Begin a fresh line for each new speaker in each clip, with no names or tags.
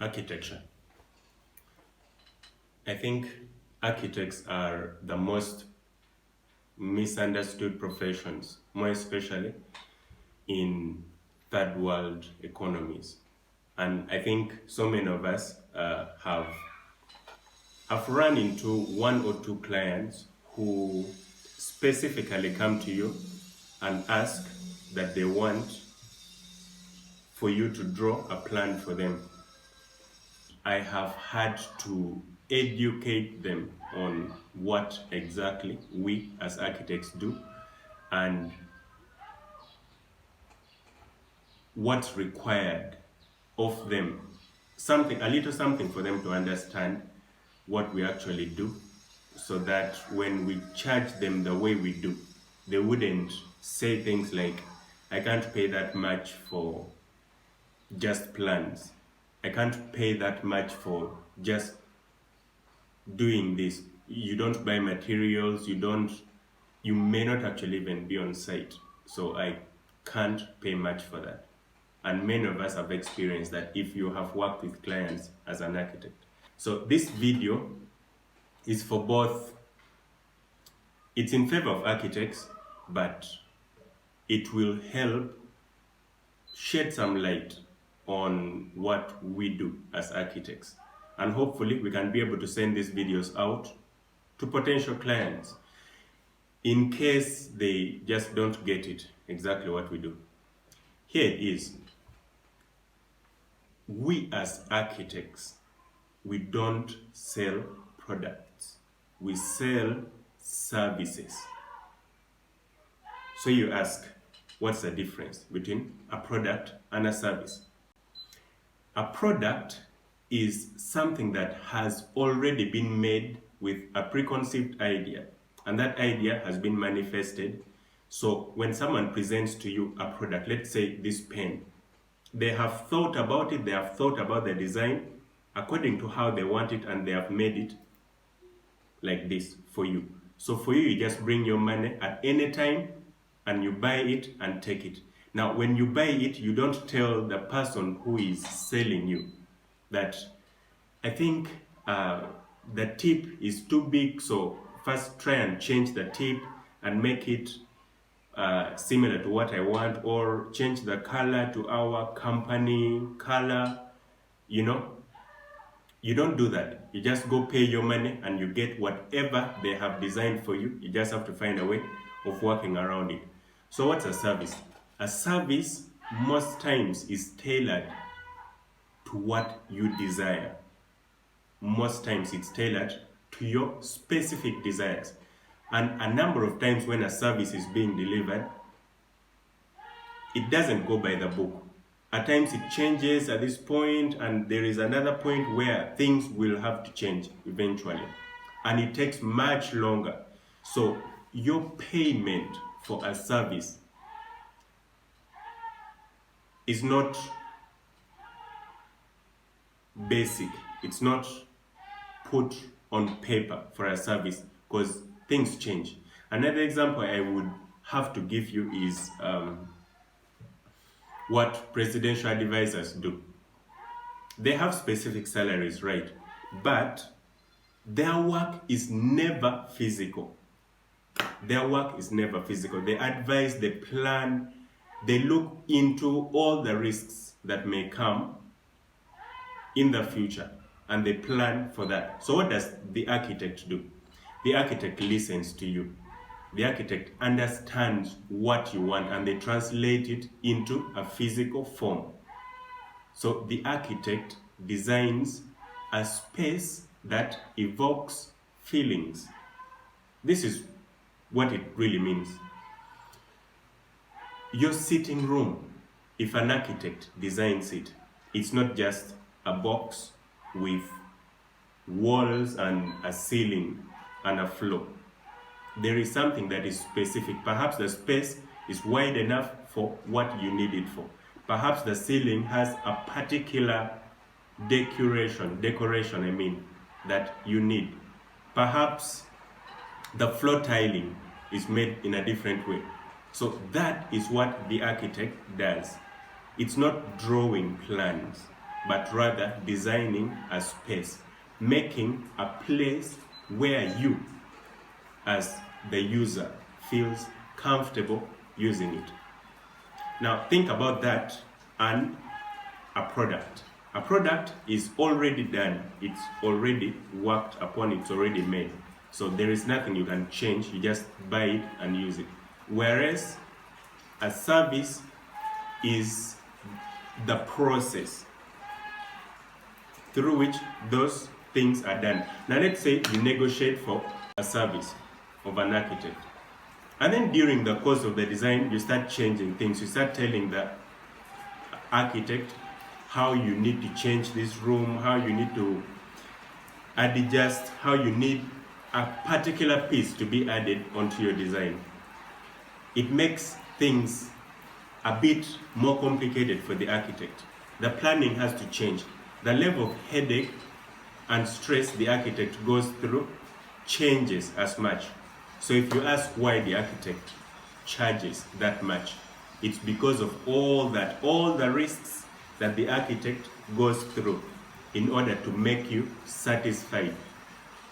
Architecture. I think architects are the most misunderstood professions, more especially in third world economies. And I think so many of us have run into one or two clients who specifically come to you and ask that they want for you to draw a plan for them. I have had to educate them on what exactly we as architects do and what's required of them. A little something for them to understand what we actually do, so that when we charge them the way we do, they wouldn't say things like, I can't pay that much for just plans. I can't pay that much for just doing this. You don't buy materials, you may not actually even be on site. So I can't pay much for that. And many of us have experienced that if you have worked with clients as an architect. So this video is for both, it's in favor of architects, but it will help shed some light on what we do as architects. And hopefully we can be able to send these videos out to potential clients in case they just don't get it exactly what we do. Here it is. We as architects, we don't sell products. We sell services. So you ask, what's the difference between a product and a service? A product is something that has already been made with a preconceived idea, and that idea has been manifested. So when someone presents to you a product, let's say this pen, they have thought about it, they have thought about the design according to how they want it, and they have made it like this for you. So for you, you just bring your money at any time and you buy it and take it. Now, when you buy it, you don't tell the person who is selling you that, I think the tip is too big, so first try and change the tip and make it similar to what I want, or change the color to our company color. You don't do that. You just go pay your money and you get whatever they have designed for you. You just have to find a way of working around it. So what's a service? A service most times is tailored to what you desire. Most times it's tailored to your specific desires. And a number of times when a service is being delivered, it doesn't go by the book. At times it changes at this point, and there is another point where things will have to change eventually. And it takes much longer. So your payment for a service is not basic. It's not put on paper for a service, because things change. Another example I would have to give you is what presidential advisors do. They have specific salaries, right? But their work is never physical. Their work is never physical. They advise, they plan, they look into all the risks that may come in the future, and they plan for that. So what does the architect do? The architect listens to you. The architect understands what you want, and they translate it into a physical form. So the architect designs a space that evokes feelings. This is what it really means. Your sitting room, if an architect designs it, it's not just a box with walls and a ceiling and a floor. There is something that is specific. Perhaps the space is wide enough for what you need it for. Perhaps the ceiling has a particular decoration that you need. Perhaps the floor tiling is made in a different way. So that is what the architect does. It's not drawing plans. but rather designing a space, making a place where you, as the user, feels comfortable using it. Now think about that and a product. A product is already done, it's already worked upon, it's already made. So there is nothing you can change, you just buy it and use it. Whereas a service is the process through which those things are done. Now let's say you negotiate for a service of an architect. And then during the course of the design, you start changing things. You start telling the architect how you need to change this room, how you need to adjust, how you need a particular piece to be added onto your design. It makes things a bit more complicated for the architect. The planning has to change. The level of headache and stress the architect goes through changes as much. So if you ask why the architect charges that much, it's because of all the risks that the architect goes through in order to make you satisfied.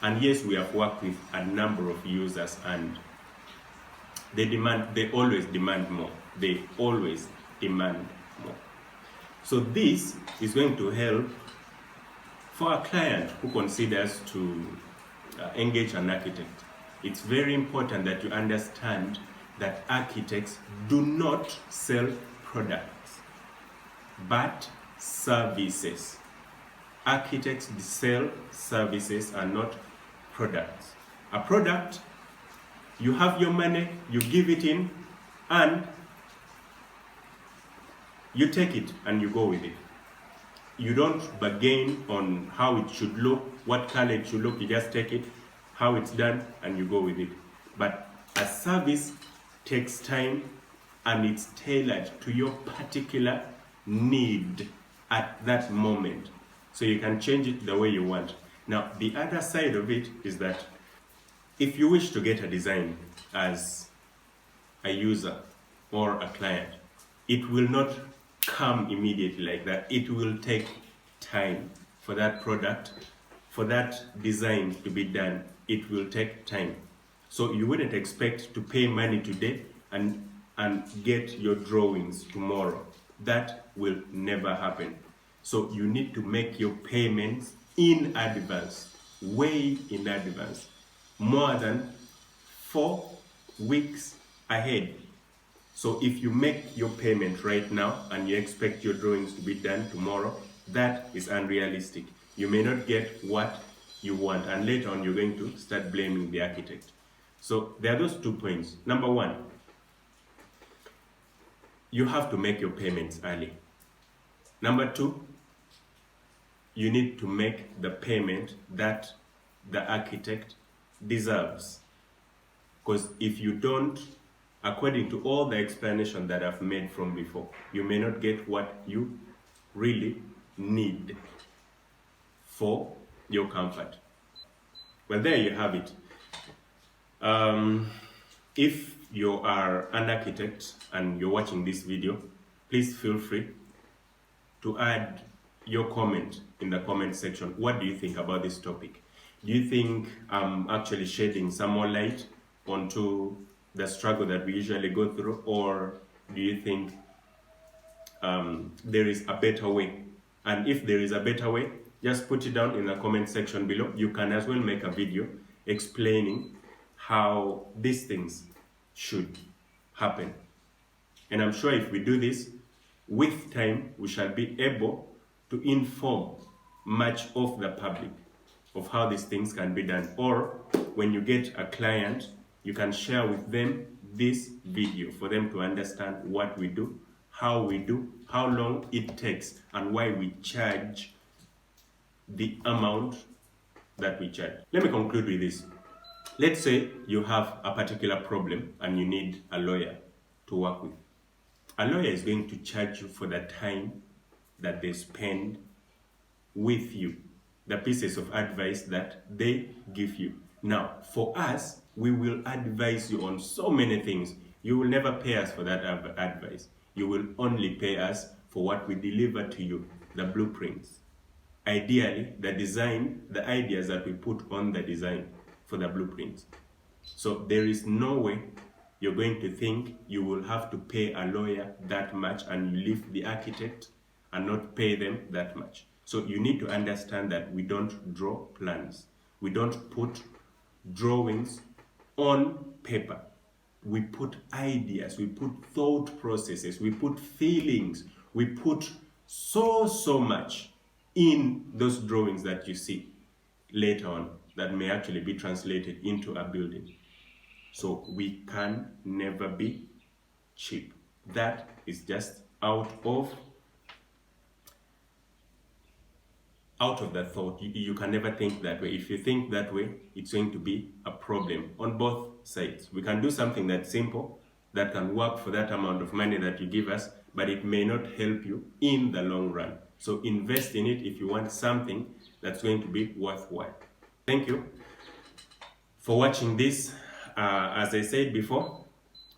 And yes, we have worked with a number of users and they always demand more. They always demand more. So this is going to help for a client who considers to engage an architect. It's very important that you understand that architects do not sell products, but services. Architects sell services and not products. A product, you have your money, you give it in, and you take it and you go with it. You don't bargain on how it should look, what color it should look, you just take it, how it's done, and you go with it. But a service takes time and it's tailored to your particular need at that moment. So you can change it the way you want. Now, the other side of it is that if you wish to get a design as a user or a client, it will not come immediately like that. It will take time for that product, for that design to be done. It will take time. So you wouldn't expect to pay money today and get your drawings tomorrow. That will never happen. So you need to make your payments in advance, way in advance, more than 4 weeks ahead. So if you make your payment right now and you expect your drawings to be done tomorrow, that is unrealistic. You may not get what you want, and later on you're going to start blaming the architect. So there are those 2 points. Number one, you have to make your payments early. Number two, you need to make the payment that the architect deserves. Because if you don't, according to all the explanation that I've made from before, you may not get what you really need for your comfort. Well, there you have it. If you are an architect and you're watching this video, please feel free to add your comment in the comment section. What do you think about this topic? Do you think I'm actually shedding some more light onto the struggle that we usually go through, or do you think there is a better way? And if there is a better way, just put it down in the comment section below. You can as well make a video explaining how these things should happen. And I'm sure if we do this, with time, we shall be able to inform much of the public of how these things can be done. Or when you get a client, you can share with them this video for them to understand what we do, how long it takes, and why we charge the amount that we charge. Let me conclude with this. Let's say you have a particular problem and you need a lawyer to work with. A lawyer is going to charge you for the time that they spend with you, the pieces of advice that they give you. Now, for us, we will advise you on so many things. You will never pay us for that advice. You will only pay us for what we deliver to you, the blueprints. Ideally, the design, the ideas that we put on the design for the blueprints. So there is no way you're going to think you will have to pay a lawyer that much and you leave the architect and not pay them that much. So you need to understand that we don't draw plans. We don't put drawings on paper. We put ideas, we put thought processes, we put feelings, we put so much in those drawings that you see later on that may actually be translated into a building. So we can never be cheap. That is just out of the thought. You can never think that way. If you think that way, it's going to be a problem on both sides. We can do something that's simple, that can work for that amount of money that you give us, but it may not help you in the long run. So invest in it if you want something that's going to be worthwhile. Thank you for watching this. As I said before,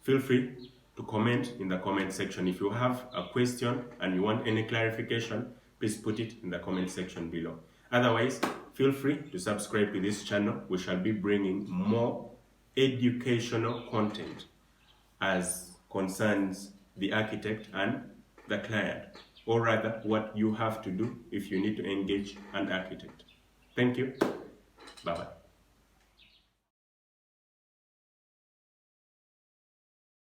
feel free to comment in the comment section. If you have a question and you want any clarification, please put it in the comment section below. Otherwise, feel free to subscribe to this channel. We shall be bringing more educational content as concerns the architect and the client, or rather what you have to do if you need to engage an architect. Thank you. Bye-bye.